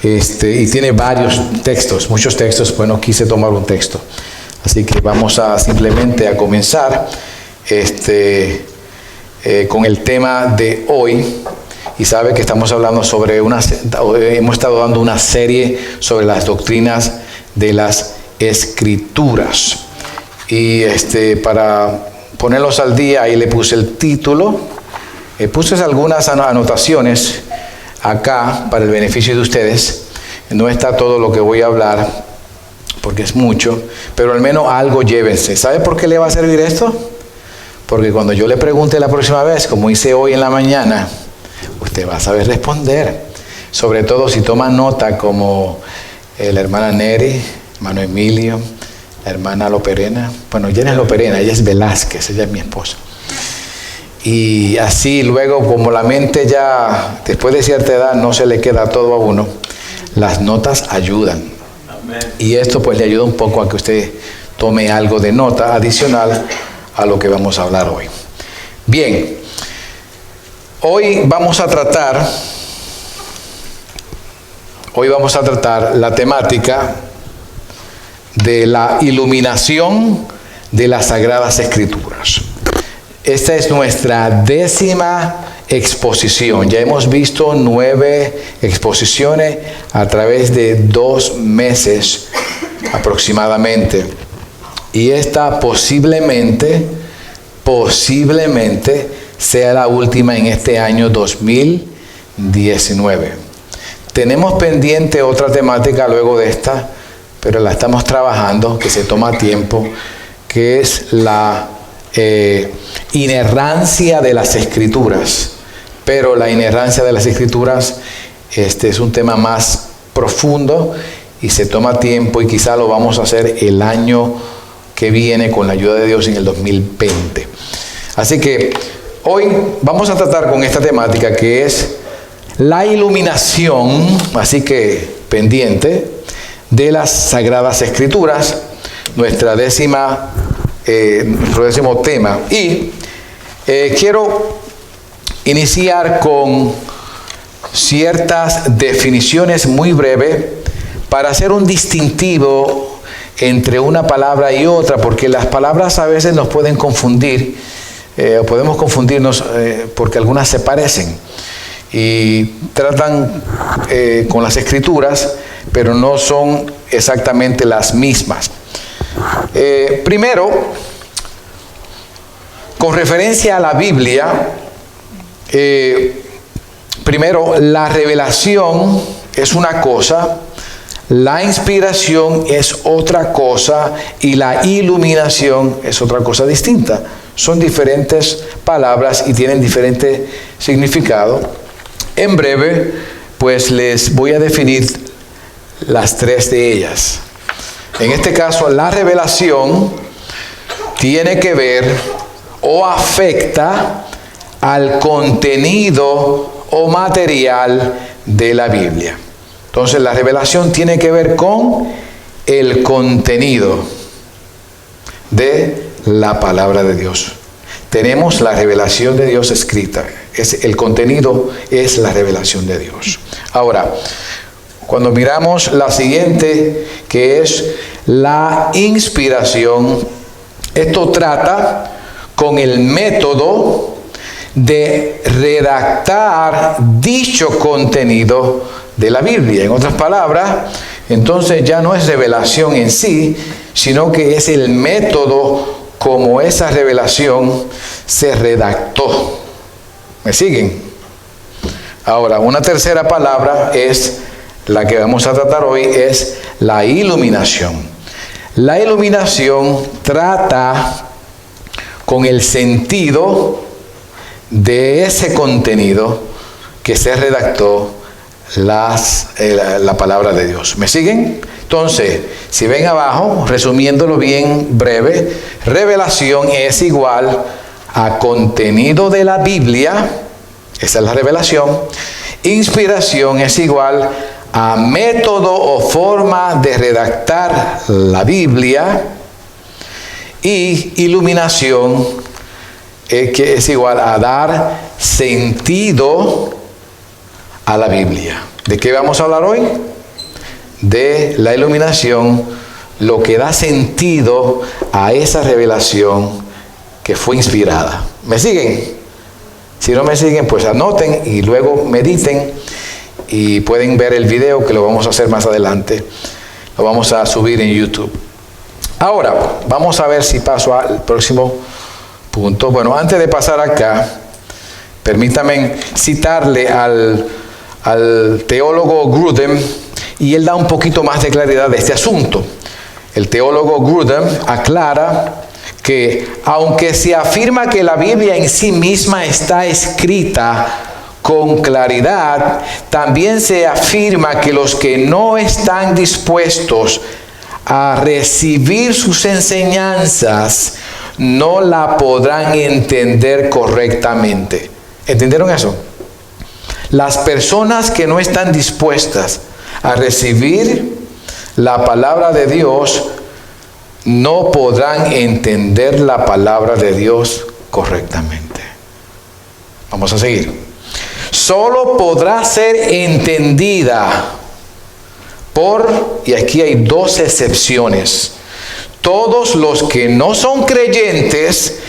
y tiene varios textos, muchos textos. Bueno, quise tomar un texto. Así que vamos simplemente a comenzar con el tema de hoy. Y sabe que estamos hablando hemos estado dando una serie sobre las doctrinas de las Escrituras. Y para ponerlos al día, ahí le puse el título. Puse algunas anotaciones acá para el beneficio de ustedes. No está todo lo que voy a hablar, porque es mucho, pero al menos algo llévense. ¿Sabe por qué le va a servir esto? Porque cuando yo le pregunte la próxima vez, como hice hoy en la mañana, usted va a saber responder. Sobre todo si toma nota, como la hermana Neri, hermano Emilio, la hermana Loperena. Bueno, ella no es Loperena, ella es Velázquez, ella es mi esposa. Y así luego, como la mente ya, después de cierta edad, no se le queda todo a uno, las notas ayudan. Amén. Y esto pues le ayuda un poco a que usted tome algo de nota adicional a lo que vamos a hablar hoy. Bien, hoy vamos a tratar la temática de la iluminación de las Sagradas Escrituras. Esta es nuestra 10ª exposición. Ya hemos visto 9 exposiciones a través de 2 meses aproximadamente. Y esta posiblemente sea la última en este año 2019. Tenemos pendiente otra temática luego de esta, pero la estamos trabajando, que se toma tiempo, que es la inerrancia de las Escrituras. Pero la inerrancia de las Escrituras es un tema más profundo y se toma tiempo, y quizá lo vamos a hacer el año que viene con la ayuda de Dios en el 2020. Así que hoy vamos a tratar con esta temática, que es la iluminación, así que pendiente, de las Sagradas Escrituras, nuestro 10º tema. Y quiero iniciar con ciertas definiciones muy breves para hacer un distintivo entre una palabra y otra, porque las palabras a veces nos pueden confundir, podemos confundirnos porque algunas se parecen y tratan con las Escrituras, pero no son exactamente las mismas. Primero, con referencia a la Biblia, primero, la revelación es una cosa, la inspiración es otra cosa y la iluminación es otra cosa distinta. Son diferentes palabras y tienen diferente significado. En breve, pues les voy a definir las 3 de ellas. En este caso, la revelación tiene que ver o afecta al contenido o material de la Biblia. Entonces, la revelación tiene que ver con el contenido de la palabra de Dios. Tenemos la revelación de Dios escrita. El contenido es la revelación de Dios. Ahora, cuando miramos la siguiente, que es la inspiración, esto trata con el método de redactar dicho contenido de la Biblia. En otras palabras, entonces ya no es revelación en sí, sino que es el método como esa revelación se redactó. ¿Me siguen? Ahora, una tercera palabra es la que vamos a tratar hoy, es la iluminación. La iluminación trata con el sentido de ese contenido que se redactó la palabra de Dios. ¿Me siguen? Entonces, si ven abajo, resumiéndolo bien breve, revelación es igual a contenido de la Biblia, esa es la revelación. Inspiración es igual a método o forma de redactar la Biblia. Y iluminación, que es igual a dar sentido a la Biblia. ¿De qué vamos a hablar hoy? De la iluminación, lo que da sentido a esa revelación que fue inspirada. ¿Me siguen? Si no me siguen, pues anoten y luego mediten y pueden ver el video que lo vamos a hacer más adelante. Lo vamos a subir en YouTube. Ahora, vamos a ver si paso al próximo punto. Bueno, antes de pasar acá, permítanme citarle al teólogo Grudem, y él da un poquito más de claridad de este asunto. El teólogo Grudem aclara que aunque se afirma que la Biblia en sí misma está escrita con claridad, también se afirma que los que no están dispuestos a recibir sus enseñanzas no la podrán entender correctamente. ¿Entendieron eso? Las personas que no están dispuestas a recibir la palabra de Dios no podrán entender la palabra de Dios correctamente. Vamos a seguir. Solo podrá ser entendida por, y aquí hay dos excepciones, todos los que no son creyentes,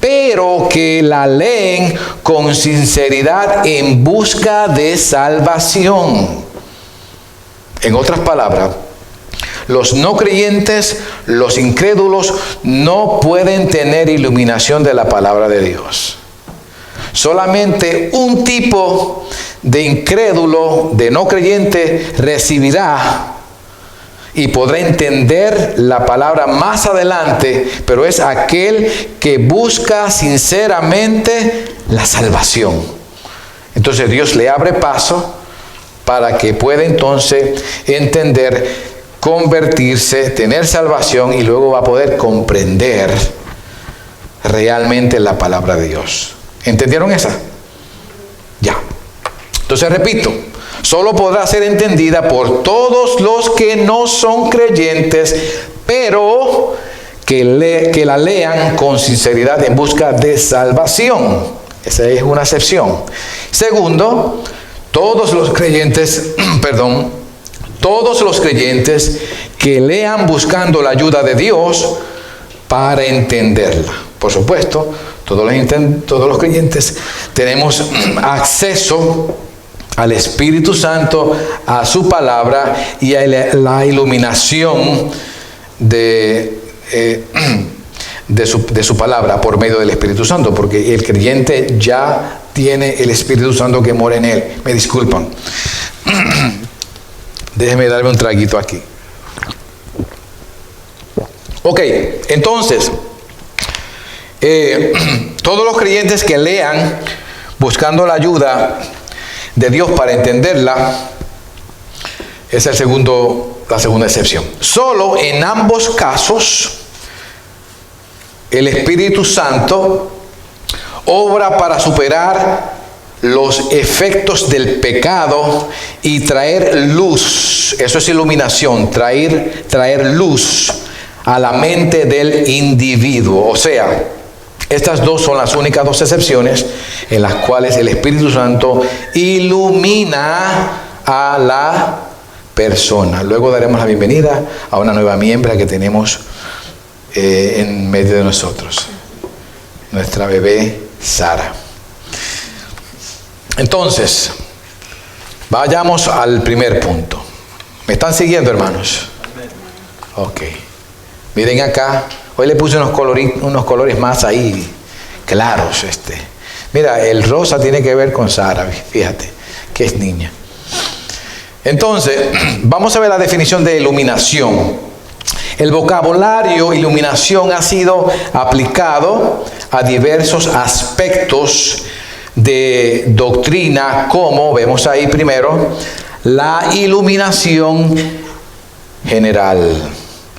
pero que la leen con sinceridad en busca de salvación. En otras palabras, los no creyentes, los incrédulos, no pueden tener iluminación de la palabra de Dios. Solamente un tipo de incrédulo, de no creyente, recibirá y podrá entender la palabra más adelante, pero es aquel que busca sinceramente la salvación. Entonces Dios le abre paso para que pueda entonces entender, convertirse, tener salvación, y luego va a poder comprender realmente la palabra de Dios. ¿Entendieron esa? Ya. Entonces repito, solo podrá ser entendida por todos los que no son creyentes, pero que la lean con sinceridad en busca de salvación. Esa es una excepción. Segundo, todos los creyentes, todos los creyentes que lean buscando la ayuda de Dios para entenderla. Por supuesto, todos los creyentes tenemos acceso al Espíritu Santo, a su palabra y a la iluminación de su palabra por medio del Espíritu Santo, porque el creyente ya tiene el Espíritu Santo que mora en él. Me disculpan. Déjenme darme un traguito aquí. Ok, entonces, todos los creyentes que lean buscando la ayuda de Dios para entenderla, es la segunda excepción. Solo en ambos casos, el Espíritu Santo obra para superar los efectos del pecado y traer luz. Eso es iluminación, traer luz a la mente del individuo. O sea, estas dos son las únicas dos excepciones en las cuales el Espíritu Santo ilumina a la persona. Luego daremos la bienvenida a una nueva miembro que tenemos en medio de nosotros, nuestra bebé Sara. Entonces, vayamos al primer punto. ¿Me están siguiendo, hermanos? Ok. Miren acá. Hoy le puse unos colores más ahí claros. Mira, el rosa tiene que ver con Sara. Fíjate, que es niña. Entonces, vamos a ver la definición de iluminación. El vocabulario iluminación ha sido aplicado a diversos aspectos de doctrina, como vemos ahí primero, la iluminación general.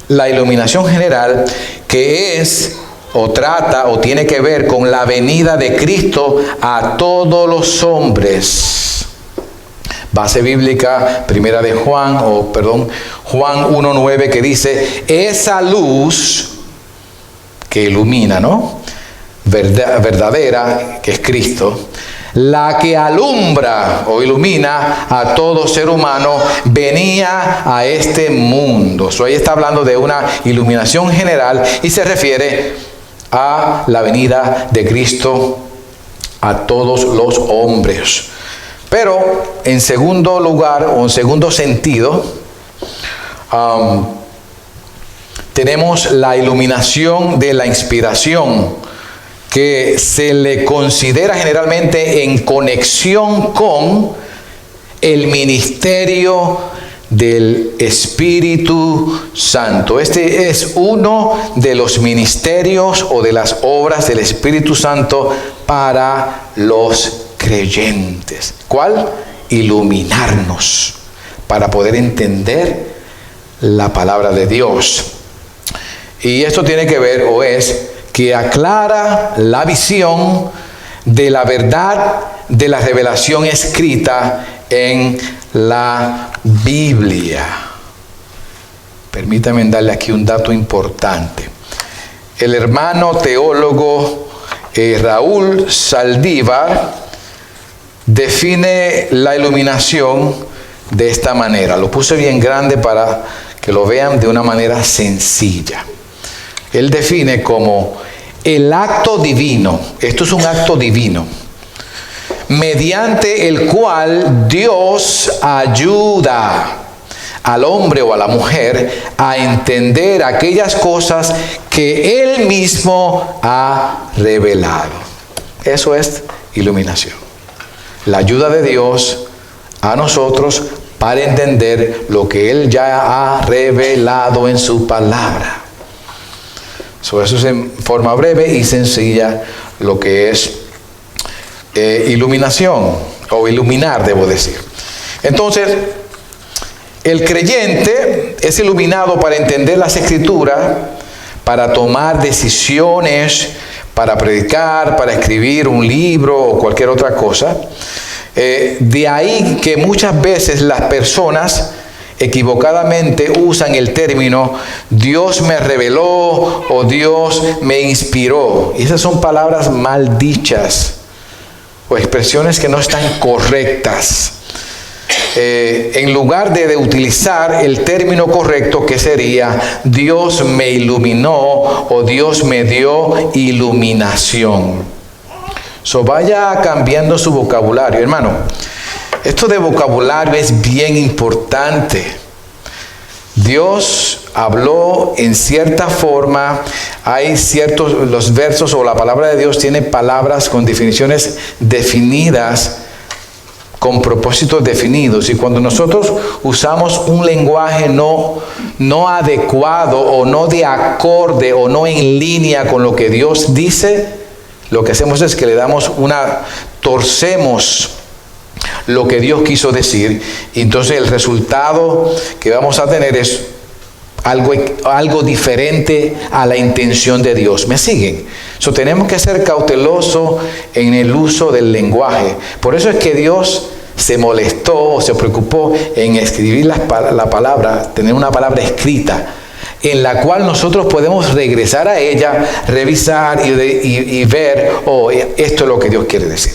La iluminación general, que es o trata o tiene que ver con la venida de Cristo a todos los hombres. Base bíblica, primera de Juan 1:9, que dice, esa luz que ilumina, ¿no? Verdadera, que es Cristo, la que alumbra o ilumina a todo ser humano, venía a este mundo. Ahí está hablando de una iluminación general y se refiere a la venida de Cristo a todos los hombres. Pero en segundo lugar, o en segundo sentido, tenemos la iluminación de la inspiración, que se le considera generalmente en conexión con el ministerio del Espíritu Santo. Este es uno de los ministerios o de las obras del Espíritu Santo para los creyentes. ¿Cuál? Iluminarnos para poder entender la palabra de Dios. Y esto tiene que ver, o es, que aclara la visión de la verdad de la revelación escrita en la Biblia. Permítanme darle aquí un dato importante. El hermano teólogo Raúl Saldívar define la iluminación de esta manera. Lo puse bien grande para que lo vean de una manera sencilla. Él define como el acto divino, esto es un acto divino, mediante el cual Dios ayuda al hombre o a la mujer a entender aquellas cosas que Él mismo ha revelado. Eso es iluminación. La ayuda de Dios a nosotros para entender lo que Él ya ha revelado en su palabra. Eso es en forma breve y sencilla lo que es iluminación, o iluminar, debo decir. Entonces, el creyente es iluminado para entender las Escrituras, para tomar decisiones, para predicar, para escribir un libro o cualquier otra cosa. De ahí que muchas veces las personas equivocadamente usan el término Dios me reveló o Dios me inspiró. Y esas son palabras mal dichas o expresiones que no están correctas. En lugar de utilizar el término correcto, que sería Dios me iluminó o Dios me dio iluminación. Vaya cambiando su vocabulario, hermano. Esto de vocabulario es bien importante. Dios habló en cierta forma, hay ciertos, los versos o la palabra de Dios tiene palabras con definiciones definidas, con propósitos definidos. Y cuando nosotros usamos un lenguaje no adecuado o no de acorde o no en línea con lo que Dios dice, lo que hacemos es que le damos torcemos lo que Dios quiso decir, y entonces el resultado que vamos a tener es algo diferente a la intención de Dios. ¿Me siguen? Tenemos que ser cautelosos en el uso del lenguaje. Por eso es que Dios se molestó o se preocupó en escribir la palabra, tener una palabra escrita, en la cual nosotros podemos regresar a ella, revisar y ver, esto es lo que Dios quiere decir.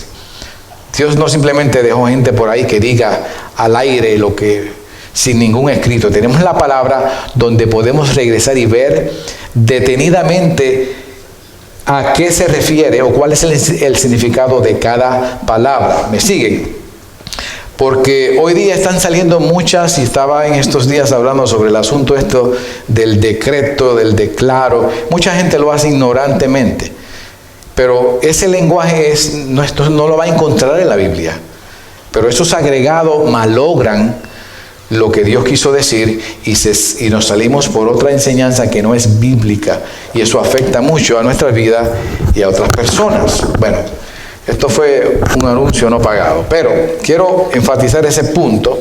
Dios no simplemente dejó gente por ahí que diga al aire lo que, sin ningún escrito. Tenemos la palabra donde podemos regresar y ver detenidamente a qué se refiere o cuál es el significado de cada palabra. ¿Me siguen? Porque hoy día están saliendo muchas, y estaba en estos días hablando sobre el asunto del decreto, del declaro. Mucha gente lo hace ignorantemente. Pero ese lenguaje no lo va a encontrar en la Biblia. Pero esos agregados malogran lo que Dios quiso decir y nos salimos por otra enseñanza que no es bíblica. Y eso afecta mucho a nuestra vida y a otras personas. Bueno, esto fue un anuncio no pagado. Pero quiero enfatizar ese punto,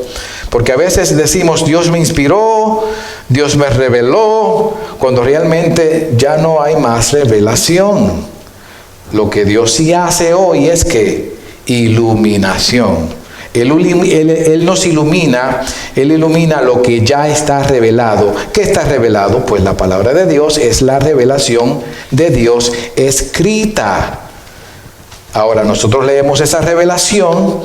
porque a veces decimos Dios me inspiró, Dios me reveló, cuando realmente ya no hay más revelación. Lo que Dios sí hace hoy es que iluminación. Él nos ilumina, Él ilumina lo que ya está revelado. ¿Qué está revelado? Pues la palabra de Dios es la revelación de Dios escrita. Ahora nosotros leemos esa revelación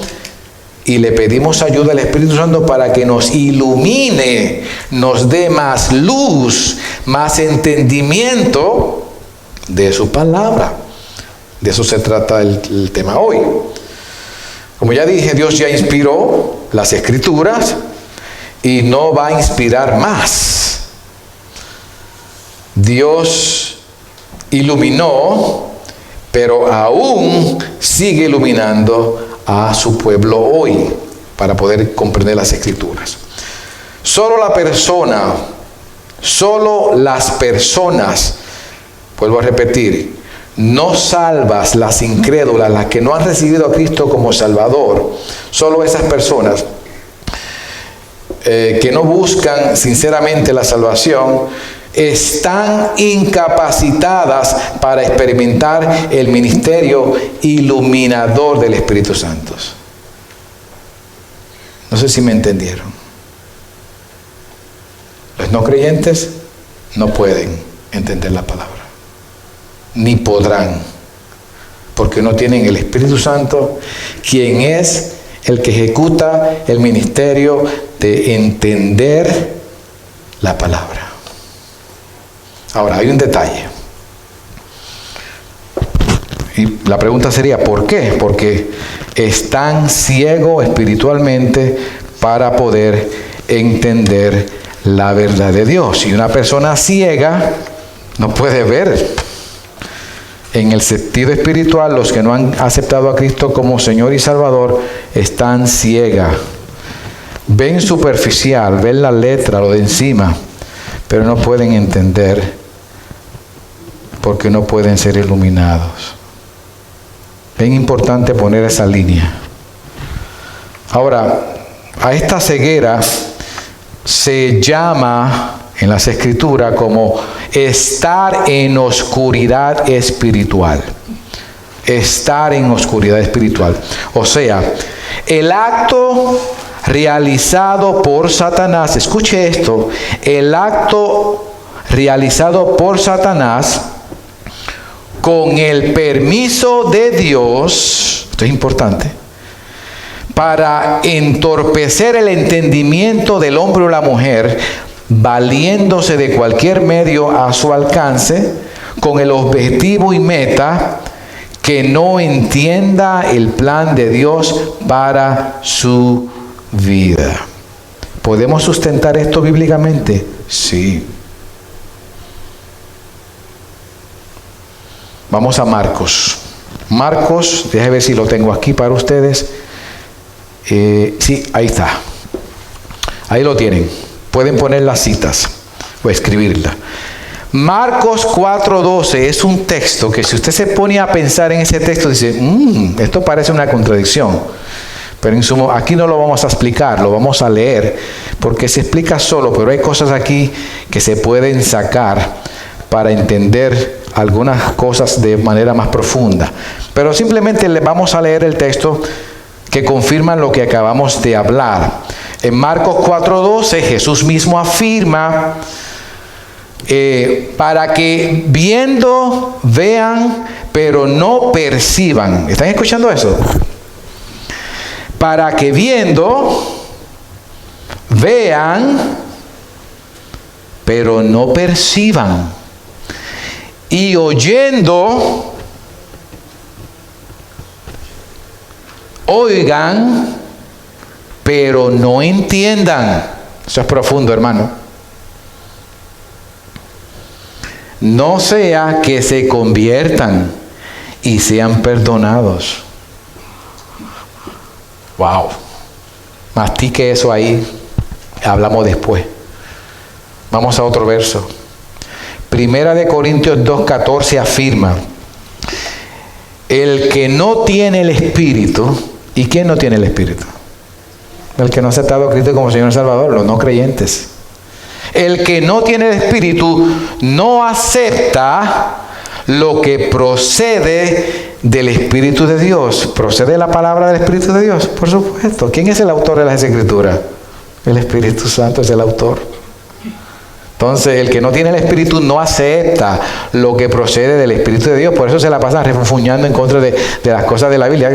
y le pedimos ayuda al Espíritu Santo para que nos ilumine, nos dé más luz, más entendimiento de su palabra. De eso se trata el tema hoy. Como ya dije, Dios ya inspiró las Escrituras y no va a inspirar más. Dios iluminó, pero aún sigue iluminando a su pueblo hoy para poder comprender las Escrituras. Solo las personas, vuelvo a repetir, no salvas, las incrédulas, las que no han recibido a Cristo como Salvador, solo esas personas que no buscan sinceramente la salvación, están incapacitadas para experimentar el ministerio iluminador del Espíritu Santo. No sé si me entendieron. Los no creyentes no pueden entender la palabra, ni podrán, porque no tienen el Espíritu Santo, quien es el que ejecuta el ministerio de entender la palabra. Ahora, hay un detalle. Y la pregunta sería, ¿por qué? Porque están ciegos espiritualmente para poder entender la verdad de Dios. Y una persona ciega no puede ver. En el sentido espiritual, los que no han aceptado a Cristo como Señor y Salvador están ciegas. Ven superficial, ven la letra, lo de encima, pero no pueden entender porque no pueden ser iluminados. Es importante poner esa línea. Ahora, a esta ceguera se llama en las Escrituras como estar en oscuridad espiritual. Estar en oscuridad espiritual. O sea, el acto realizado por Satanás, escuche esto, el acto realizado por Satanás con el permiso de Dios, esto es importante, para entorpecer el entendimiento del hombre o la mujer, valiéndose de cualquier medio a su alcance, con el objetivo y meta que no entienda el plan de Dios para su vida. ¿Podemos sustentar esto bíblicamente? Sí. Vamos a Marcos. Marcos, déjenme ver si lo tengo aquí para ustedes. Sí, ahí está. Ahí lo tienen. Pueden poner las citas o escribirla. Marcos 4:12 es un texto que si usted se pone a pensar en ese texto, dice, esto parece una contradicción. Pero en sumo, aquí no lo vamos a explicar, lo vamos a leer, porque se explica solo, pero hay cosas aquí que se pueden sacar para entender algunas cosas de manera más profunda. Pero simplemente le vamos a leer el texto que confirma lo que acabamos de hablar. En Marcos 4:12 Jesús mismo afirma, para que viendo, vean, pero no perciban. ¿Están escuchando eso? Para que viendo, vean, pero no perciban. Y oyendo, oigan, pero no entiendan. Eso es profundo, hermano. No sea que se conviertan y sean perdonados. Wow. Mastique eso ahí. Hablamos después. Vamos a otro verso. Primera de Corintios 2:14 afirma: el que no tiene el Espíritu. ¿Y quién no tiene el Espíritu? El que no ha aceptado a Cristo como Señor y Salvador, los no creyentes. El que no tiene el Espíritu no acepta lo que procede del Espíritu de Dios. ¿Procede la palabra del Espíritu de Dios? Por supuesto. ¿Quién es el autor de las Escrituras? El Espíritu Santo es el autor. Entonces, el que no tiene el Espíritu no acepta lo que procede del Espíritu de Dios. Por eso se la pasan refunfuñando en contra de las cosas de la Biblia.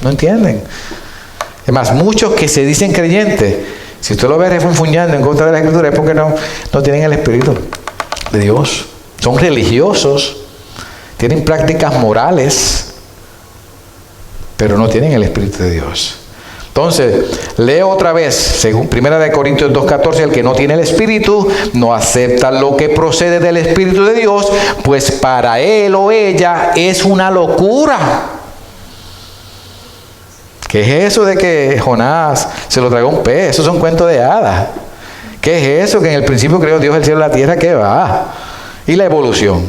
No entienden. Es más, muchos que se dicen creyentes, si usted lo ve refunfuñando en contra de la Escritura, es porque no tienen el Espíritu de Dios. Son religiosos, tienen prácticas morales, pero no tienen el Espíritu de Dios. Entonces, leo otra vez, según 1 Corintios 2:14, el que no tiene el Espíritu no acepta lo que procede del Espíritu de Dios, pues para él o ella es una locura. ¿Qué es eso de que Jonás se lo tragó un pez? Esos son cuentos de hadas. ¿Qué es eso que en el principio creó Dios el cielo y la tierra? ¿Qué va? Y la evolución.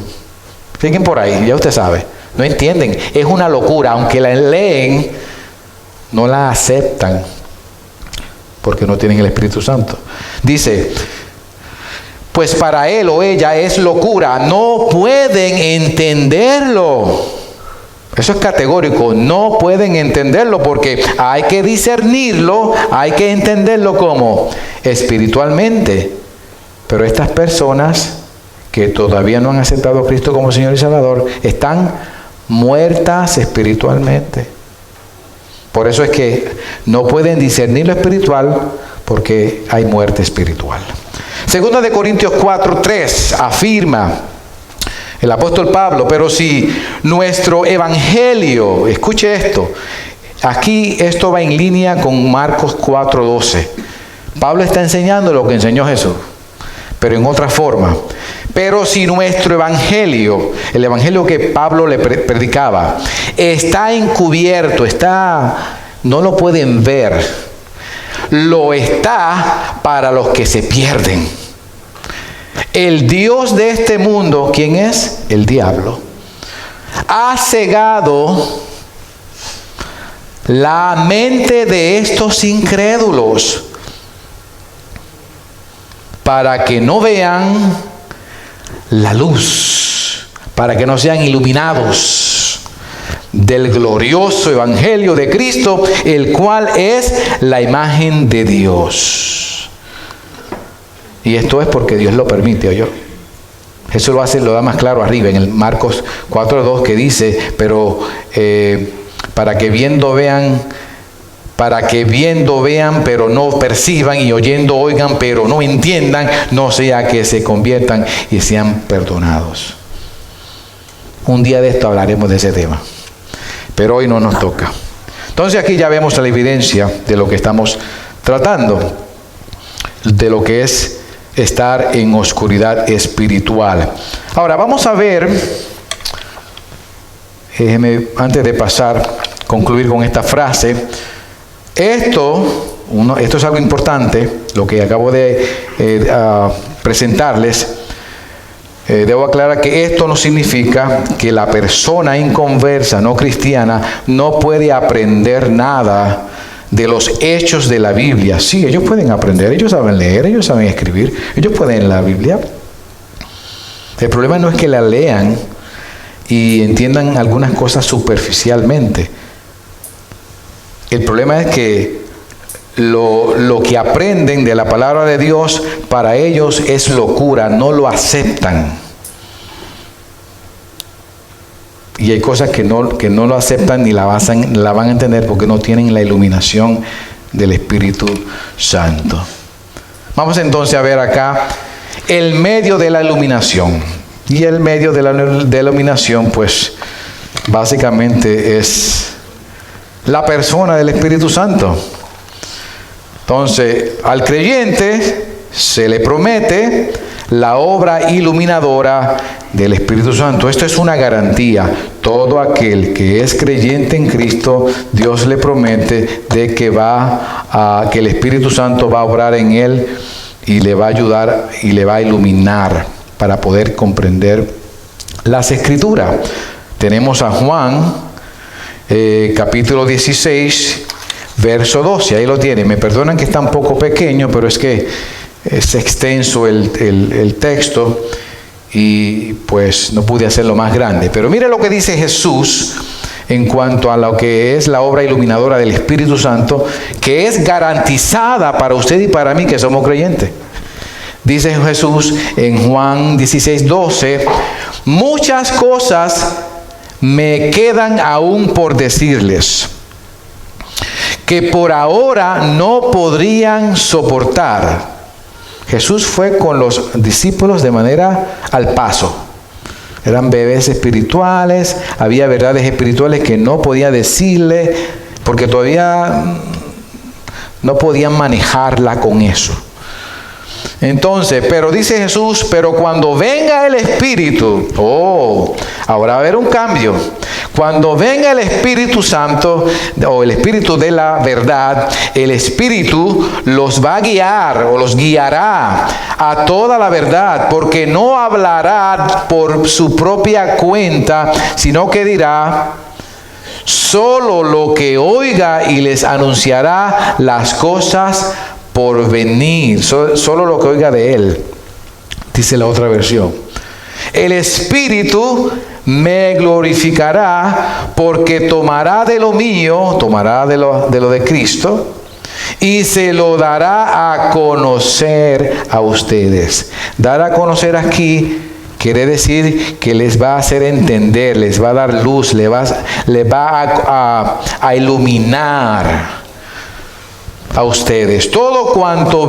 Fíjense por ahí, ya usted sabe. No entienden, es una locura, aunque la leen, no la aceptan porque no tienen el Espíritu Santo. Dice, pues para él o ella es locura, no pueden entenderlo. Eso es categórico, no pueden entenderlo porque hay que discernirlo, hay que entenderlo como espiritualmente. Pero estas personas que todavía no han aceptado a Cristo como Señor y Salvador están muertas espiritualmente. Por eso es que no pueden discernir lo espiritual porque hay muerte espiritual. Segunda de Corintios 4:3 afirma el apóstol Pablo, pero si nuestro evangelio, escuche esto, aquí esto va en línea con Marcos 4:12. Pablo está enseñando lo que enseñó Jesús, pero en otra forma. Pero si nuestro evangelio, el evangelio que Pablo le predicaba, está encubierto, no lo pueden ver, lo está para los que se pierden. El Dios de este mundo, ¿quién es? El diablo. Ha cegado la mente de estos incrédulos para que no vean la luz, para que no sean iluminados del glorioso evangelio de Cristo, el cual es la imagen de Dios. Y esto es porque Dios lo permite, ¿oyó? Eso lo da más claro arriba en el Marcos 4:2, que dice, pero para que viendo vean, pero no perciban, y oyendo oigan, pero no entiendan, no sea que se conviertan y sean perdonados. Un día de esto hablaremos de ese tema, pero hoy no nos toca. Entonces aquí ya vemos la evidencia de lo que estamos tratando, de lo que es estar en oscuridad espiritual. Ahora vamos a ver, antes de concluir con esta frase, esto es algo importante, lo que acabo de presentarles. Debo aclarar que esto no significa que la persona inconversa, no cristiana, no puede aprender nada de los hechos de la Biblia. Sí, ellos pueden aprender, ellos saben leer, ellos saben escribir, ellos pueden leer la Biblia. El problema no es que la lean y entiendan algunas cosas superficialmente. El problema es que lo que aprenden de la palabra de Dios para ellos es locura, no lo aceptan. Y hay cosas que no lo aceptan ni la van a entender porque no tienen la iluminación del Espíritu Santo. Vamos entonces a ver acá el medio de la iluminación. Y el medio de la iluminación, pues, básicamente es la persona del Espíritu Santo. Entonces, al creyente se le promete la obra iluminadora del Espíritu Santo. Esto es una garantía. Todo aquel que es creyente en Cristo, Dios le promete de que que el Espíritu Santo va a obrar en él y le va a ayudar y le va a iluminar para poder comprender las Escrituras. Tenemos a Juan, capítulo 16, verso 12. Ahí lo tiene. Me perdonan que está un poco pequeño, pero es que es extenso el texto y pues no pude hacerlo más grande. Pero mire lo que dice Jesús en cuanto a lo que es la obra iluminadora del Espíritu Santo, que es garantizada para usted y para mí que somos creyentes. Dice Jesús en Juan 16:12, muchas cosas me quedan aún por decirles, que por ahora no podrían soportar. Jesús fue con los discípulos de manera al paso. Eran bebés espirituales, había verdades espirituales que no podía decirle, porque todavía no podían manejarla con eso. Entonces, pero dice Jesús, pero cuando venga el Espíritu, ahora va a haber un cambio. Cuando venga el Espíritu Santo, o el Espíritu de la verdad, el Espíritu los va a guiar, o los guiará a toda la verdad, porque no hablará por su propia cuenta, sino que dirá solo lo que oiga y les anunciará las cosas por venir, solo lo que oiga de él. Dice la otra versión, el Espíritu me glorificará porque tomará de lo mío, tomará de lo de Cristo, y se lo dará a conocer a ustedes. Dar a conocer aquí quiere decir que les va a hacer entender, les va a dar luz, les va a iluminar a ustedes. Todo cuanto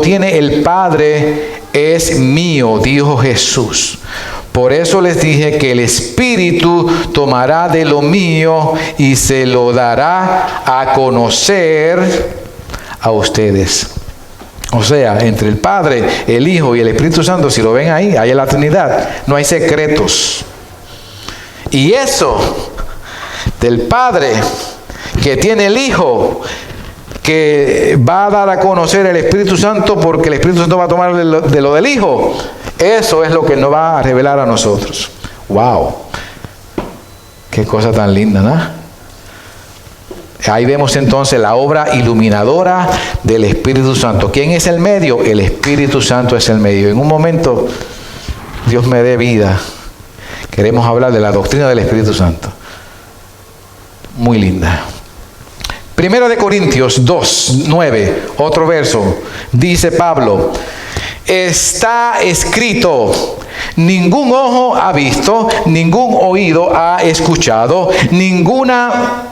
tiene el Padre es mío, dijo Jesús. Por eso les dije que el Espíritu tomará de lo mío y se lo dará a conocer a ustedes. O sea, entre el Padre, el Hijo y el Espíritu Santo, si lo ven ahí, hay la Trinidad, no hay secretos. Y eso del Padre que tiene el Hijo, que va a dar a conocer el Espíritu Santo, porque el Espíritu Santo va a tomar de lo del Hijo, eso es lo que nos va a revelar a nosotros. ¡Wow! ¡Qué cosa tan linda!, ¿no? Ahí vemos entonces la obra iluminadora del Espíritu Santo. ¿Quién es el medio? El Espíritu Santo es el medio. En un momento, Dios me dé vida, queremos hablar de la doctrina del Espíritu Santo. Muy linda. 1 Corintios 2:9, otro verso, dice Pablo, está escrito, ningún ojo ha visto, ningún oído ha escuchado, ninguna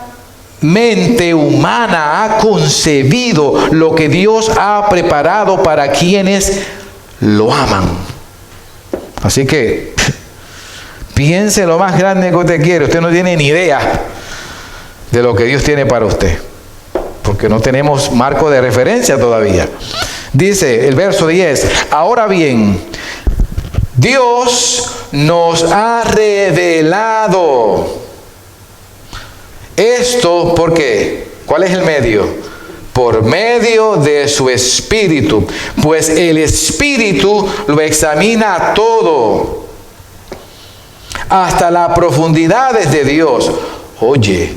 mente humana ha concebido lo que Dios ha preparado para quienes lo aman. Así que piense lo más grande que usted quiere. Usted no tiene ni idea de lo que Dios tiene para usted, porque no tenemos marco de referencia todavía. Dice el verso 10, ahora bien, Dios nos ha revelado esto. ¿Por qué? ¿Cuál es el medio? Por medio de su Espíritu, pues el Espíritu lo examina todo, hasta las profundidades de Dios. Oye,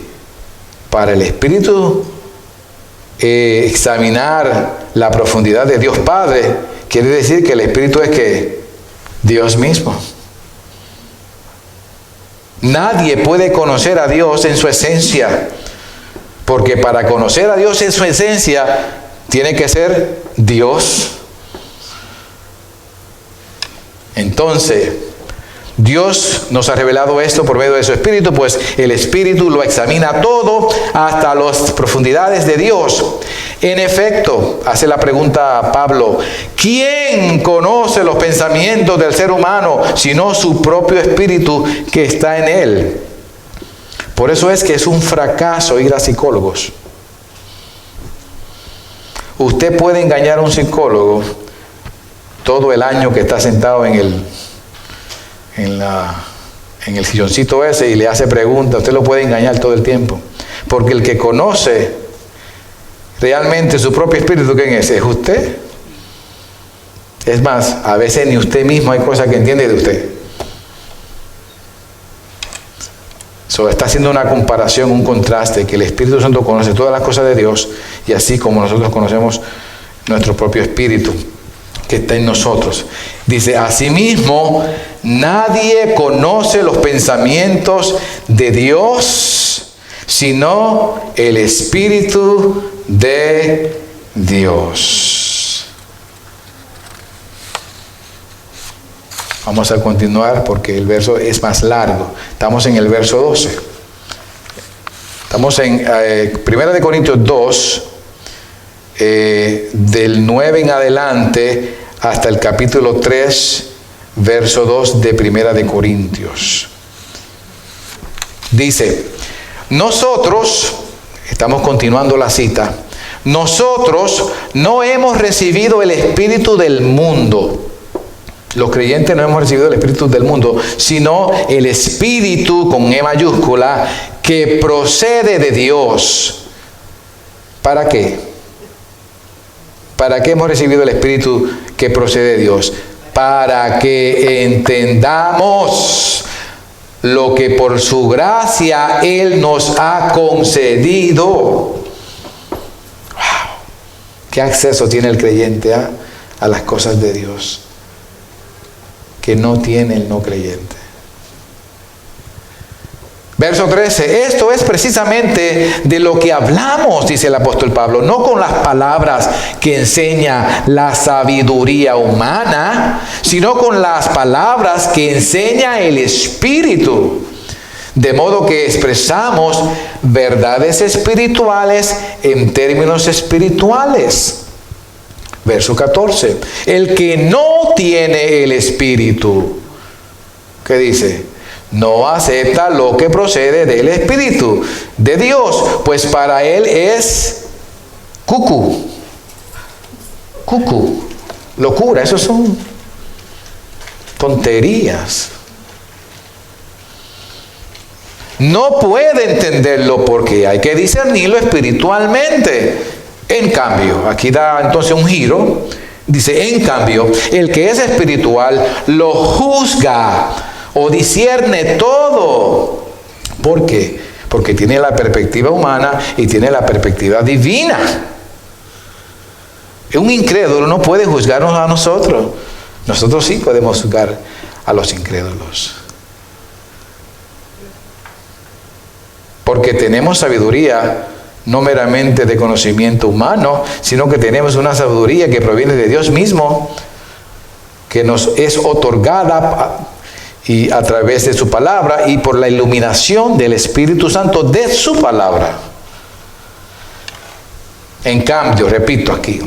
para el Espíritu examinar la profundidad de Dios Padre, quiere decir que el Espíritu es que Dios mismo. Nadie puede conocer a Dios en su esencia, porque para conocer a Dios en su esencia tiene que ser Dios. Entonces, Dios nos ha revelado esto por medio de su Espíritu, pues el Espíritu lo examina todo hasta las profundidades de Dios. En efecto, hace la pregunta Pablo, ¿quién conoce los pensamientos del ser humano sino su propio Espíritu que está en él? Por eso es que es un fracaso ir a psicólogos. Usted puede engañar a un psicólogo todo el año que está sentado en el silloncito ese y le hace preguntas. Usted lo puede engañar todo el tiempo, porque el que conoce realmente su propio espíritu, ¿quién es? ¿Es usted? Es más, a veces ni usted mismo hay cosas que entiende de usted. Está haciendo una comparación, un contraste, que el Espíritu Santo conoce todas las cosas de Dios, y así como nosotros conocemos nuestro propio espíritu que está en nosotros. Dice, asimismo, nadie conoce los pensamientos de Dios sino el Espíritu de Dios. Vamos a continuar porque el verso es más largo. Estamos en el verso 12. Estamos en 1 Corintios 2, del 9 en adelante hasta el capítulo 3, verso 2 de 1 Corintios. Dice, nosotros, estamos continuando la cita, nosotros no hemos recibido el espíritu del mundo. Los creyentes no hemos recibido el espíritu del mundo, sino el espíritu con E mayúscula que procede de Dios. ¿Para qué? ¿Para qué hemos recibido el espíritu que procede de Dios? Para que entendamos lo que por su gracia Él nos ha concedido. ¡Wow! ¿Qué acceso tiene el creyente a las cosas de Dios que no tiene el no creyente? Verso 13, esto es precisamente de lo que hablamos, dice el apóstol Pablo, no con las palabras que enseña la sabiduría humana, sino con las palabras que enseña el Espíritu. De modo que expresamos verdades espirituales en términos espirituales. Verso 14, el que no tiene el Espíritu, ¿qué dice? No acepta lo que procede del Espíritu de Dios, pues para él es cucú, locura. Eso son tonterías. No puede entenderlo porque hay que discernirlo espiritualmente. En cambio, aquí da entonces un giro. Dice, en cambio, el que es espiritual lo juzga o discierne todo. ¿Por qué? Porque tiene la perspectiva humana y tiene la perspectiva divina. Un incrédulo no puede juzgarnos a nosotros. Nosotros sí podemos juzgar a los incrédulos. Porque tenemos sabiduría no meramente de conocimiento humano, sino que tenemos una sabiduría que proviene de Dios mismo, que nos es otorgada y a través de su palabra y por la iluminación del Espíritu Santo de su palabra. En cambio, repito aquí,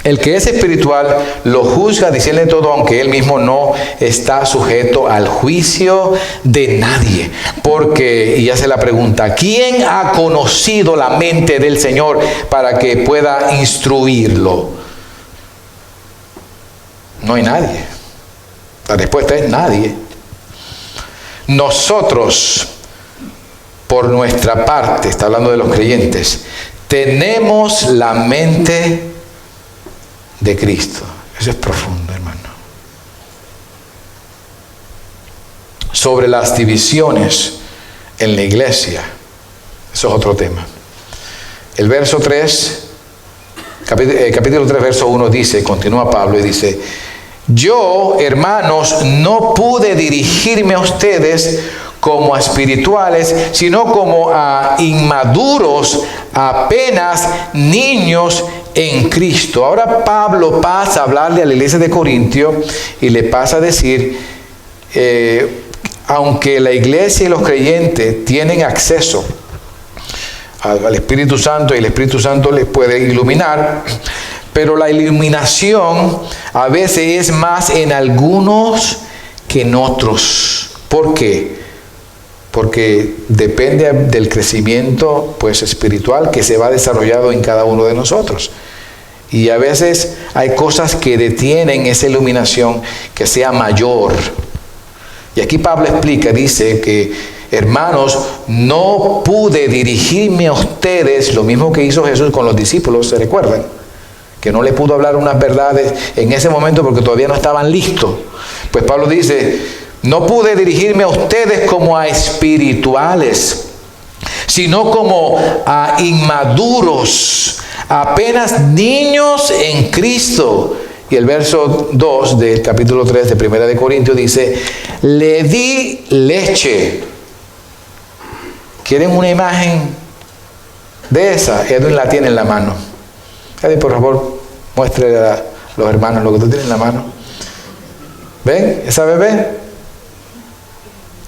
el que es espiritual lo juzga, discierne todo, aunque él mismo no está sujeto al juicio de nadie. Porque, y hace la pregunta, ¿quién ha conocido la mente del Señor para que pueda instruirlo? No hay nadie. La respuesta es nadie. Nosotros, por nuestra parte, está hablando de los creyentes, tenemos la mente de Cristo. Eso es profundo, hermano. Sobre las divisiones en la iglesia, eso es otro tema. El verso 3, capítulo 3, verso 1 dice, continúa Pablo y dice, yo, hermanos, no pude dirigirme a ustedes como a espirituales, sino como a inmaduros, apenas niños en Cristo. Ahora Pablo pasa a hablarle a la iglesia de Corintio y le pasa a decir, aunque la iglesia y los creyentes tienen acceso al Espíritu Santo y el Espíritu Santo les puede iluminar, pero la iluminación a veces es más en algunos que en otros. ¿Por qué? Porque depende del crecimiento pues espiritual que se va desarrollando en cada uno de nosotros. Y a veces hay cosas que detienen esa iluminación que sea mayor. Y aquí Pablo explica, dice que, hermanos, no pude dirigirme a ustedes, lo mismo que hizo Jesús con los discípulos, ¿se recuerdan? Que no le pudo hablar unas verdades en ese momento porque todavía no estaban listos. Pues Pablo dice, no pude dirigirme a ustedes como a espirituales, sino como a inmaduros, apenas niños en Cristo. Y el verso 2 del capítulo 3 de 1 Corintios dice, le di leche. ¿Quieren una imagen de esa? Edwin la tiene en la mano. Edwin, por favor, muestre a los hermanos lo que tú tienes en la mano. ¿Ven? Esa bebé.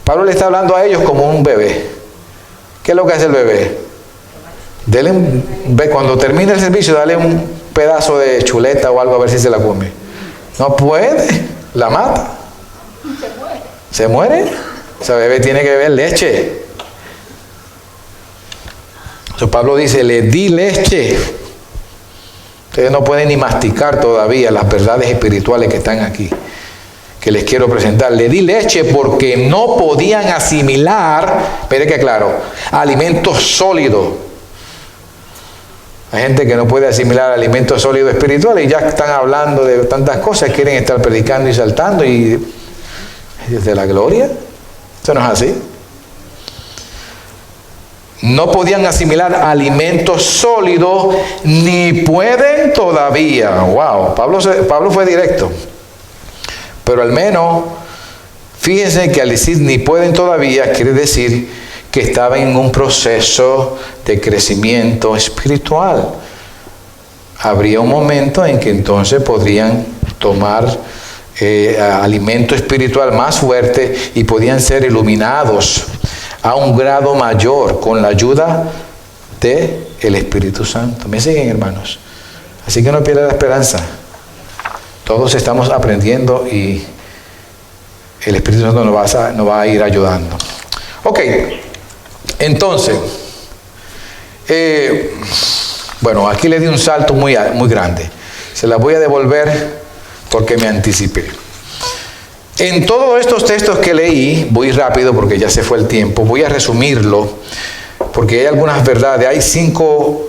Pablo le está hablando a ellos como un bebé. ¿Qué es lo que hace el bebé? Cuando termine el servicio, dale un pedazo de chuleta o algo a ver si se la come. No puede, la mata. Se muere. Esa bebé tiene que beber leche. Entonces Pablo dice, le di leche. Ustedes no pueden ni masticar todavía las verdades espirituales que están aquí, que les quiero presentar. Le di leche porque no podían asimilar, mire que claro, alimentos sólidos. Hay gente que no puede asimilar alimentos sólidos espirituales y ya están hablando de tantas cosas, quieren estar predicando y saltando y desde la gloria. Eso no es así. No podían asimilar alimentos sólidos, ni pueden todavía. Wow, Pablo fue directo. Pero al menos, fíjense que al decir ni pueden todavía, quiere decir que estaban en un proceso de crecimiento espiritual. Habría un momento en que entonces podrían tomar alimento espiritual más fuerte y podían ser iluminados a un grado mayor con la ayuda del Espíritu Santo. ¿Me siguen, hermanos? Así que no pierda la esperanza. Todos estamos aprendiendo y el Espíritu Santo nos va a ir ayudando. Ok, entonces, bueno, aquí le di un salto muy grande. Se la voy a devolver porque me anticipé. En todos estos textos que leí, voy rápido porque ya se fue el tiempo, voy a resumirlo porque hay algunas verdades, hay 5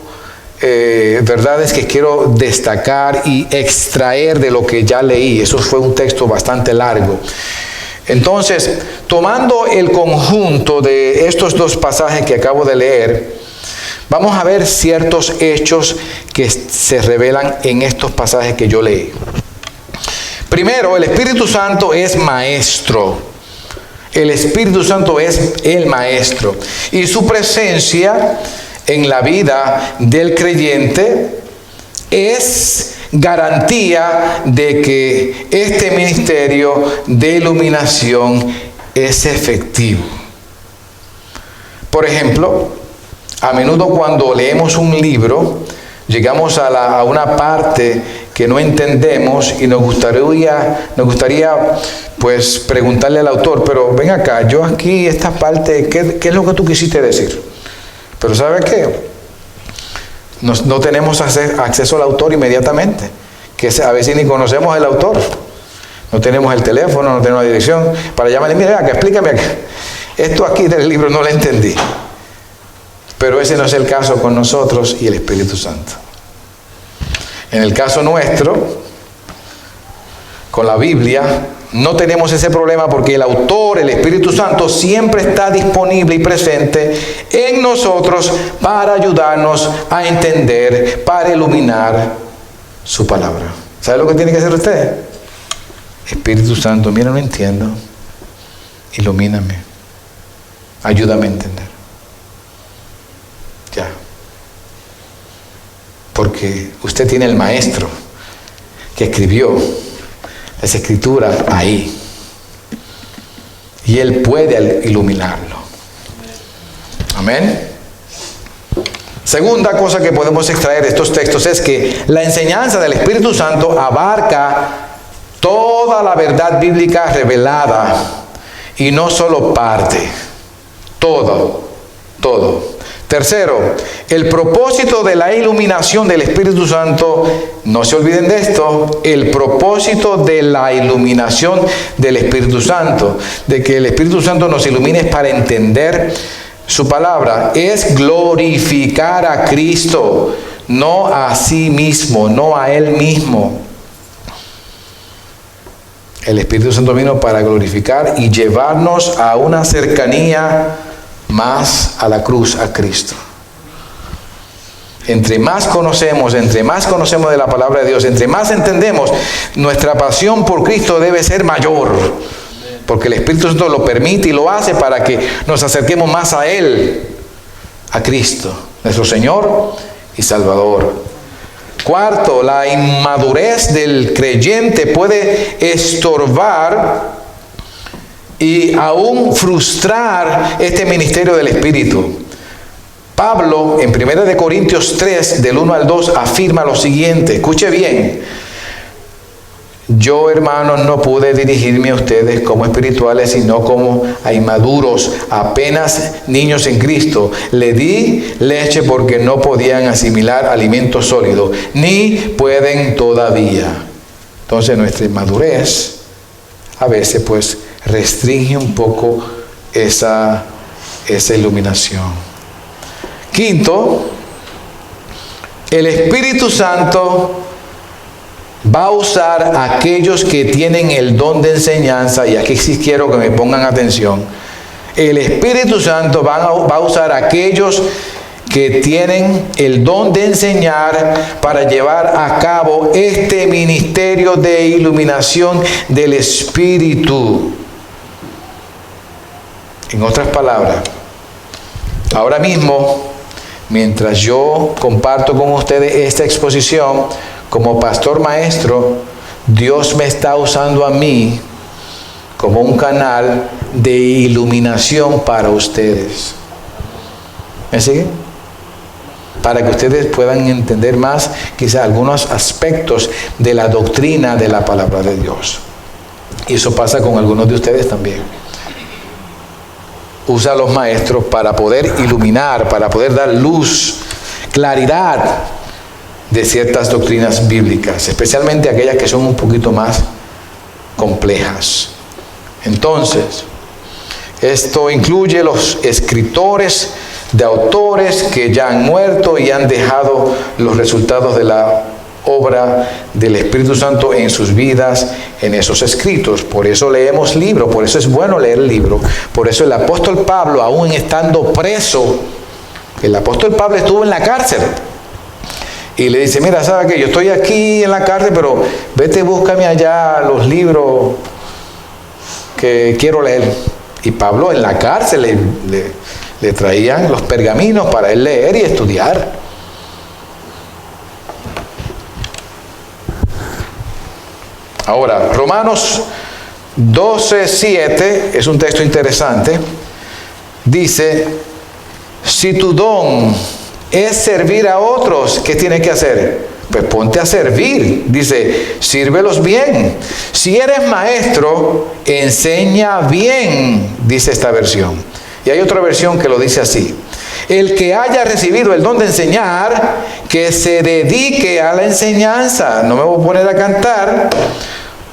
verdades que quiero destacar y extraer de lo que ya leí. Eso fue un texto bastante largo. Entonces, tomando el conjunto de estos 2 pasajes que acabo de leer, vamos a ver ciertos hechos que se revelan en estos pasajes que yo leí. Primero, el Espíritu Santo es maestro. El Espíritu Santo es el maestro. Y su presencia en la vida del creyente es garantía de que este ministerio de iluminación es efectivo. Por ejemplo, a menudo cuando leemos un libro, llegamos a una parte que no entendemos y nos gustaría pues preguntarle al autor, pero ven acá, yo aquí esta parte, ¿qué es lo que tú quisiste decir? Pero ¿sabe qué? No tenemos acceso al autor inmediatamente, que a veces ni conocemos al autor, no tenemos el teléfono, no tenemos la dirección para llamarle, mira acá, explícame acá, esto aquí del libro no lo entendí. Pero ese no es el caso con nosotros y el Espíritu Santo. En el caso nuestro, con la Biblia, no tenemos ese problema porque el autor, el Espíritu Santo, siempre está disponible y presente en nosotros para ayudarnos a entender, para iluminar su palabra. ¿Sabe lo que tiene que hacer usted? Espíritu Santo, mira, no entiendo. Ilumíname. Ayúdame a entender. Ya. Porque usted tiene el maestro que escribió las escrituras ahí. Y él puede iluminarlo. Amén. Segunda cosa que podemos extraer de estos textos es que la enseñanza del Espíritu Santo abarca toda la verdad bíblica revelada y no solo parte. Todo. Tercero, el propósito de la iluminación del Espíritu Santo, no se olviden de esto, el propósito de la iluminación del Espíritu Santo, de que el Espíritu Santo nos ilumine para entender su palabra, es glorificar a Cristo, no a sí mismo, no a Él mismo. El Espíritu Santo vino para glorificar y llevarnos a una cercanía más a la cruz, a Cristo. Entre más conocemos de la palabra de Dios, entre más entendemos, nuestra pasión por Cristo debe ser mayor. Porque el Espíritu Santo lo permite y lo hace para que nos acerquemos más a Él, a Cristo, nuestro Señor y Salvador. Cuarto, la inmadurez del creyente puede estorbar y aún frustrar este ministerio del Espíritu. Pablo en 1 Corintios 3, del 1 al 2, afirma lo siguiente. Escuche bien. Yo, hermanos, no pude dirigirme a ustedes como espirituales, sino como a inmaduros, apenas niños en Cristo. Le di leche porque no podían asimilar alimento sólido, ni pueden todavía. Entonces nuestra inmadurez a veces pues restringe un poco esa iluminación. Quinto, el Espíritu Santo va a usar a aquellos que tienen el don de enseñanza, y aquí sí quiero que me pongan atención. El Espíritu Santo va a usar a aquellos que tienen el don de enseñar para llevar a cabo este ministerio de iluminación del Espíritu. En otras palabras, ahora mismo, mientras yo comparto con ustedes esta exposición, como pastor maestro, Dios me está usando a mí como un canal de iluminación para ustedes. ¿Me siguen? Para que ustedes puedan entender más quizá algunos aspectos de la doctrina de la palabra de Dios. Y eso pasa con algunos de ustedes también. Usa a los maestros para poder iluminar, para poder dar luz, claridad de ciertas doctrinas bíblicas, especialmente aquellas que son un poquito más complejas. Entonces, esto incluye los escritores de autores que ya han muerto y han dejado los resultados de la obra del Espíritu Santo en sus vidas, en esos escritos. Por eso leemos libros, por eso es bueno leer libros. Por eso el apóstol Pablo, aún estando preso, el apóstol Pablo estuvo en la cárcel. Y le dice, mira, ¿sabes qué? Yo estoy aquí en la cárcel, pero vete, búscame allá los libros que quiero leer. Y Pablo en la cárcel le traían los pergaminos para él leer y estudiar. Ahora, Romanos 12:7 es un texto interesante. Dice, si tu don es servir a otros, ¿qué tienes que hacer? Pues ponte a servir. Dice, sírvelos bien. Si eres maestro, enseña bien, dice esta versión. Y hay otra versión que lo dice así. El que haya recibido el don de enseñar, que se dedique a la enseñanza. No me voy a poner a cantar,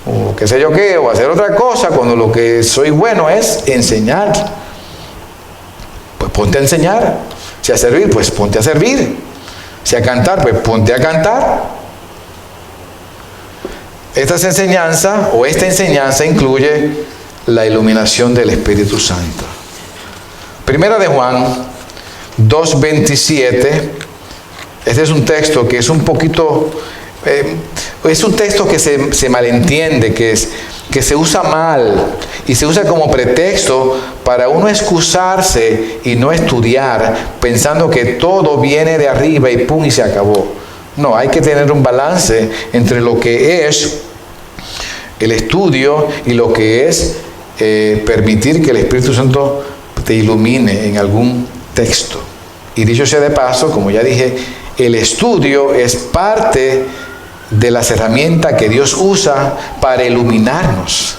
o qué sé yo qué, o hacer otra cosa, cuando lo que soy bueno es enseñar. Pues ponte a enseñar. Si a servir, pues ponte a servir. Si a cantar, pues ponte a cantar. Esta enseñanza incluye la iluminación del Espíritu Santo. Primera de Juan 2:27. Este es un texto que es un poquito, es un texto que se malentiende, que se usa mal y se usa como pretexto para uno excusarse y no estudiar, pensando que todo viene de arriba y pum, y se acabó. No, hay que tener un balance entre lo que es el estudio y lo que es permitir que el Espíritu Santo te ilumine en algún texto. Y dicho sea de paso, como ya dije, el estudio es parte de las herramientas que Dios usa para iluminarnos.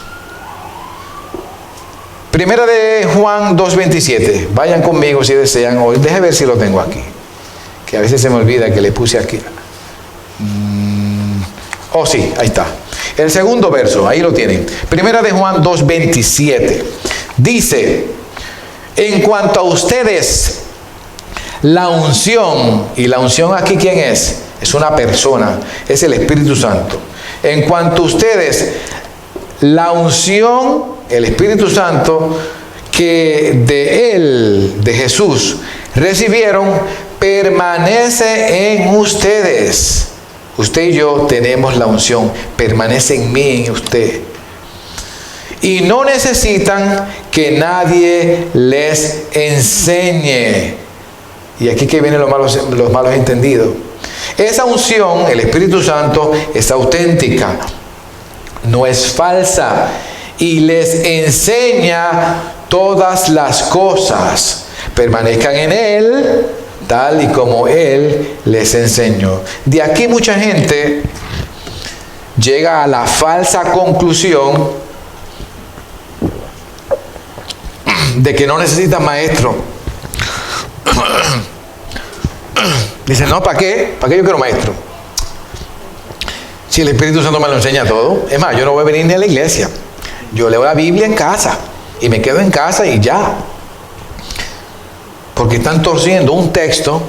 Primera de Juan 2:27. Vayan conmigo si desean. Hoy déjenme ver si lo tengo aquí, que a veces se me olvida que le puse aquí. Oh sí, ahí está. El segundo verso, ahí lo tienen. Primera de Juan 2:27. Dice, en cuanto a ustedes, la unción, y la unción aquí, ¿quién es? Es una persona, es el Espíritu Santo. En cuanto a ustedes, la unción, el Espíritu Santo, que de Él, de Jesús, recibieron, permanece en ustedes. Usted y yo tenemos la unción, permanece en mí, en usted. Y no necesitan que nadie les enseñe. Y aquí que vienen los malos entendidos. Esa unción, el Espíritu Santo, es auténtica, no es falsa, y les enseña todas las cosas. Permanezcan en Él, tal y como Él les enseñó. De aquí mucha gente llega a la falsa conclusión de que no necesita maestro. Dicen, no, ¿para qué? ¿Para qué yo quiero maestro? Si el Espíritu Santo me lo enseña todo. Es más, yo no voy a venir ni a la iglesia. Yo leo la Biblia en casa y me quedo en casa y ya. Porque están torciendo un texto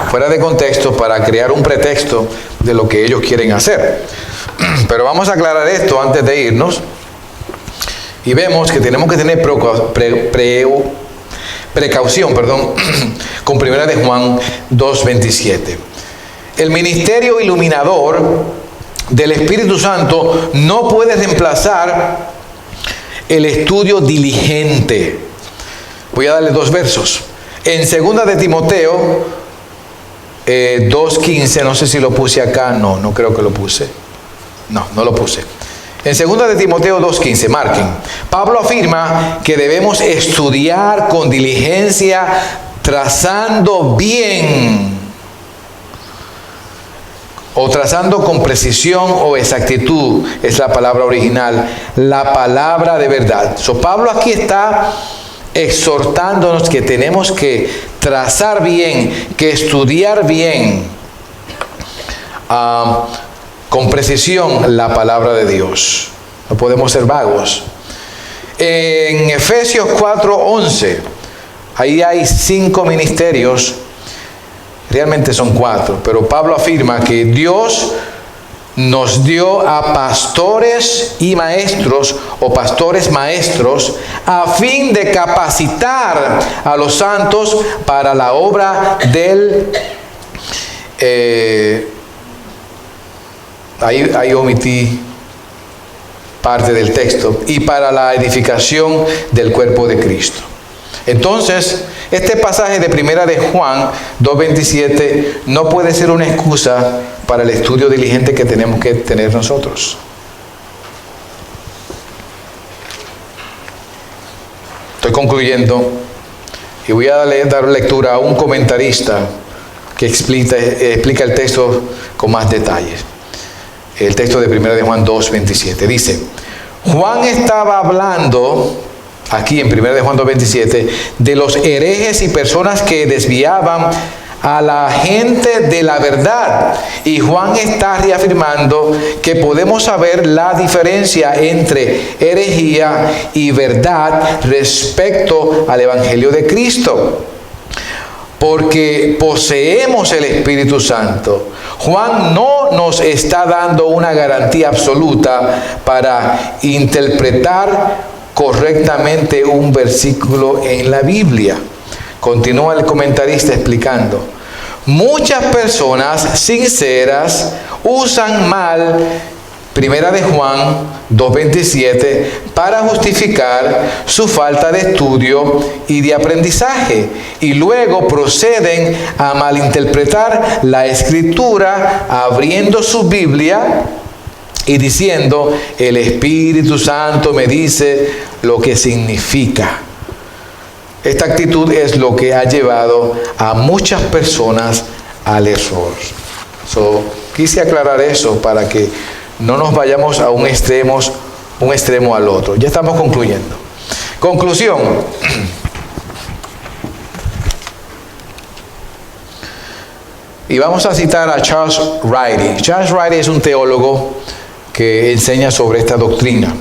fuera de contexto para crear un pretexto de lo que ellos quieren hacer. Pero vamos a aclarar esto antes de irnos. Y vemos que tenemos que tener precaución, con 1 de Juan 2:27. El ministerio iluminador del Espíritu Santo no puede reemplazar el estudio diligente. Voy a darle 2 versos. En 2 de Timoteo 2:15, no sé si lo puse acá, no creo que lo puse. No lo puse. En 2 de Timoteo 2:15, marquen. Pablo afirma que debemos estudiar con diligencia, trazando bien, o trazando con precisión o exactitud, es la palabra original, la palabra de verdad. Pablo aquí está exhortándonos que tenemos que trazar bien, que estudiar bien, con precisión la palabra de Dios. No podemos ser vagos. En Efesios 4:11, ahí hay 5 ministerios, realmente son 4, pero Pablo afirma que Dios nos dio a pastores y maestros, o pastores maestros, a fin de capacitar a los santos para la obra del... Ahí omití parte del texto, y para la edificación del cuerpo de Cristo. Entonces, este pasaje de 1 de Juan 2:27 no puede ser una excusa para el estudio diligente que tenemos que tener nosotros. Estoy concluyendo y voy a dar lectura a un comentarista que explica el texto con más detalles. El texto de 1 de Juan 2:27 dice: Juan estaba hablando aquí en 1 de Juan 2:27 de los herejes y personas que desviaban a la gente de la verdad, y Juan está reafirmando que podemos saber la diferencia entre herejía y verdad respecto al Evangelio de Cristo, porque poseemos el Espíritu Santo. Juan no nos está dando una garantía absoluta para interpretar correctamente un versículo en la Biblia. Continúa el comentarista explicando: muchas personas sinceras usan mal 1 de Juan 2:27 para justificar su falta de estudio y de aprendizaje, y luego proceden a malinterpretar la Escritura abriendo su Biblia y diciendo: el Espíritu Santo me dice lo que significa. Esta actitud es lo que ha llevado a muchas personas al error. Quise aclarar eso para que no nos vayamos a un extremo al otro. Ya estamos concluyendo. Conclusión. Y vamos a citar a Charles Riley. Charles Riley es un teólogo que enseña sobre esta doctrina.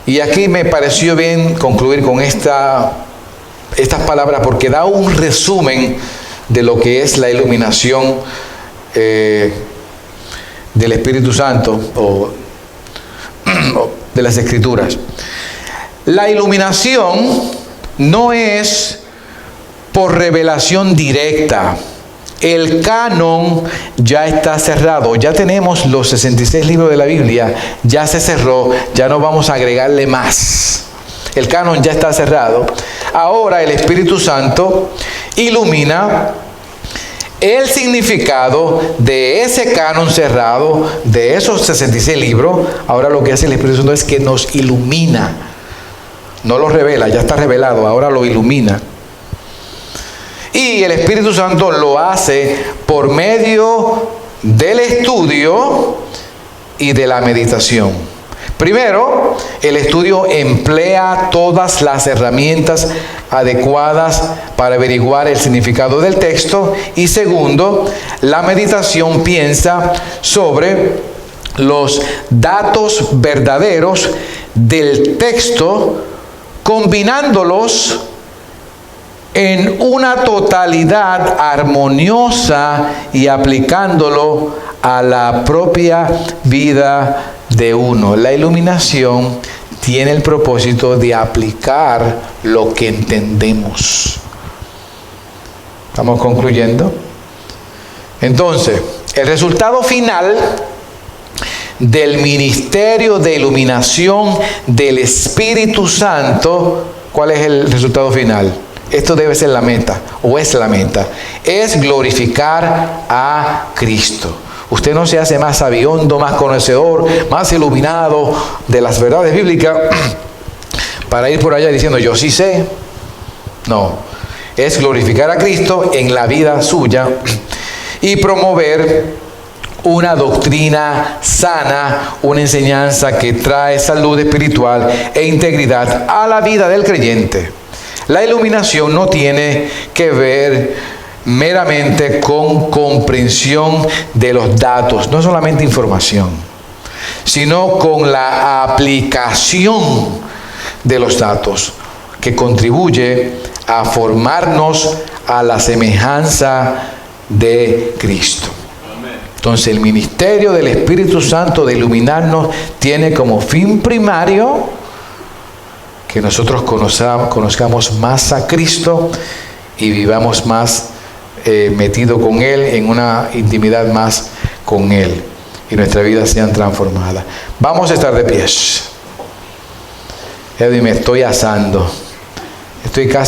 Y aquí me pareció bien concluir con estas palabras, porque da un resumen de lo que es la iluminación del Espíritu Santo o de las Escrituras. La iluminación no es por revelación directa. El canon ya está cerrado. Ya tenemos los 66 libros de la Biblia. Ya se cerró. Ya no vamos a agregarle más. El canon ya está cerrado. Ahora el Espíritu Santo ilumina el significado de ese canon cerrado, de esos 66 libros. Ahora lo que hace el Espíritu Santo es que nos ilumina. No lo revela, ya está revelado, ahora lo ilumina. Y el Espíritu Santo lo hace por medio del estudio y de la meditación. Primero, el estudio emplea todas las herramientas adecuadas para averiguar el significado del texto. Y segundo, la meditación piensa sobre los datos verdaderos del texto, combinándolos en una totalidad armoniosa y aplicándolo a la propia vida de uno. La iluminación tiene el propósito de aplicar lo que entendemos. ¿Estamos concluyendo? Entonces, el resultado final del ministerio de iluminación del Espíritu Santo, ¿cuál es el resultado final? Esto debe ser la meta, o es la meta. Es glorificar a Cristo. Usted no se hace más sabiondo, más conocedor, más iluminado de las verdades bíblicas para ir por allá diciendo yo sí sé. No, es glorificar a Cristo en la vida suya y promover una doctrina sana, una enseñanza que trae salud espiritual e integridad a la vida del creyente. La iluminación no tiene que ver meramente con comprensión de los datos, no solamente información, sino con la aplicación de los datos, que contribuye a formarnos a la semejanza de Cristo. Entonces, el ministerio del Espíritu Santo de iluminarnos tiene como fin primario que nosotros conozcamos más a Cristo y vivamos más metido con Él, en una intimidad más con Él, y nuestra vida sean transformadas. Vamos a estar de pies. Edwin, me estoy asando. Estoy casi